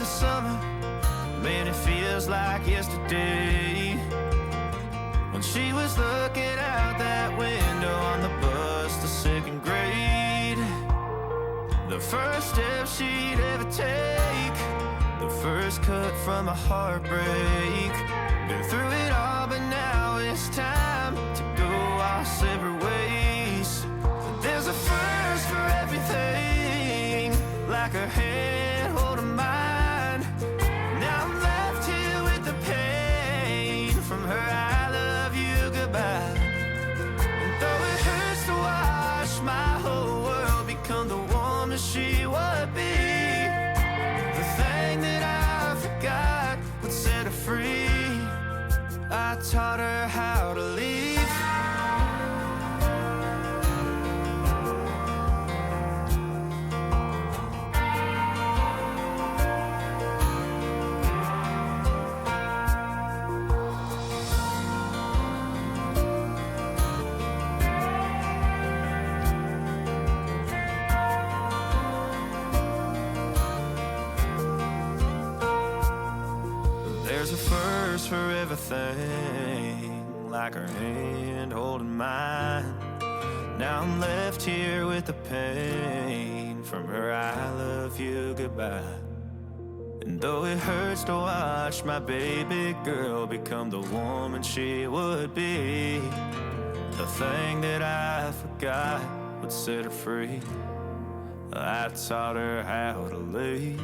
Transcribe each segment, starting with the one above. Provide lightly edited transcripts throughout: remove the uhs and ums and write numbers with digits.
the summer, man, it feels like yesterday, when she was looking out that window on the bus to second grade. The first step she'd ever take, the first cut from a heartbreak. Been through it all, but now it's time to go our separate ways. There's a first for everything, like her hand holding mine. Now I'm left here with the pain from her I love you goodbye. And though it hurts to watch my whole world become the woman she would be, the thing that I forgot would set her free. I taught her how to leave. There's a first for everything, like her hand holding mine. Now I'm left here with the pain from her I love you goodbye. And though it hurts to watch my baby girl become the woman she would be, the thing that I forgot would set her free. I taught her how to leave.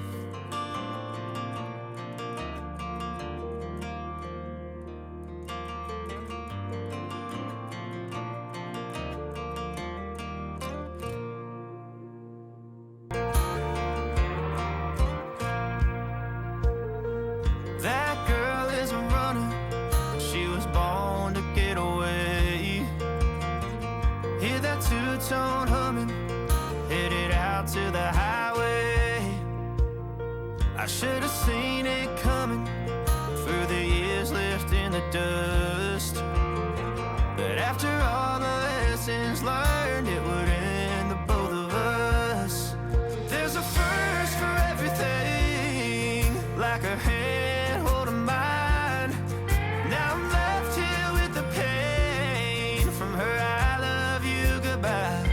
That girl is a runner, she was born to get away. Hear that two-tone humming, headed out to the highway. I should have seen it coming through the years left in the dust, but after all the lessons learned, it would end the both of us. There's a first for everything, like a hand holding mine. Now I'm left here with the pain from her I love you goodbye.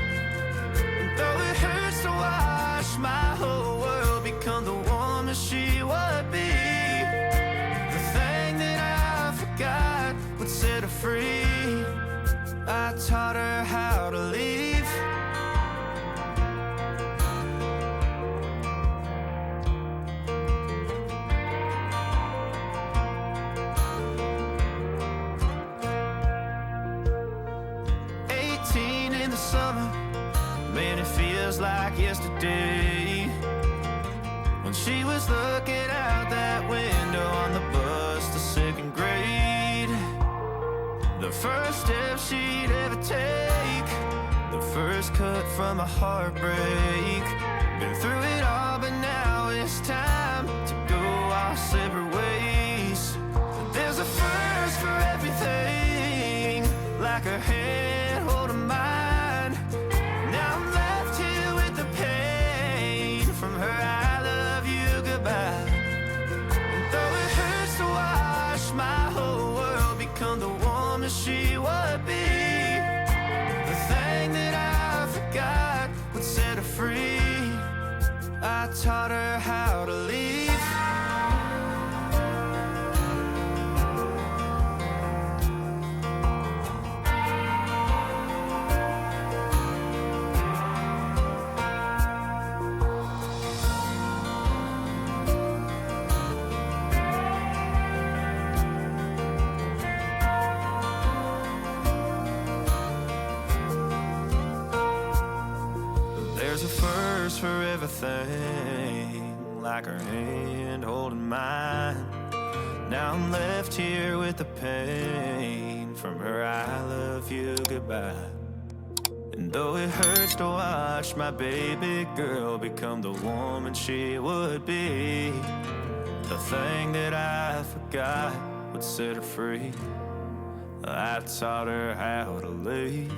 And though it hurts to watch my whole world become the woman she would be, the thing that I forgot would set her free. I taught her how to leave. 18 in the summer, man, it feels like yesterday, when she was looking out that window on the bus to second grade. The first step she'd ever take, the first cut from a heartbreak. Been through it all, but now it's time to go our separate ways. There's a first for everything, like her hand holding mine. Now I'm left here with the pain from her I love you goodbye. And though it hurts to watch my whole world become the woman she would be, the thing that I forgot would set her free. I taught her how to leave. There's a first for everything, like her hand holding mine. Now I'm left here with the pain from her I love you goodbye. And though it hurts to watch my baby girl become the woman she would be, the thing that I forgot would set her free. I taught her how to leave.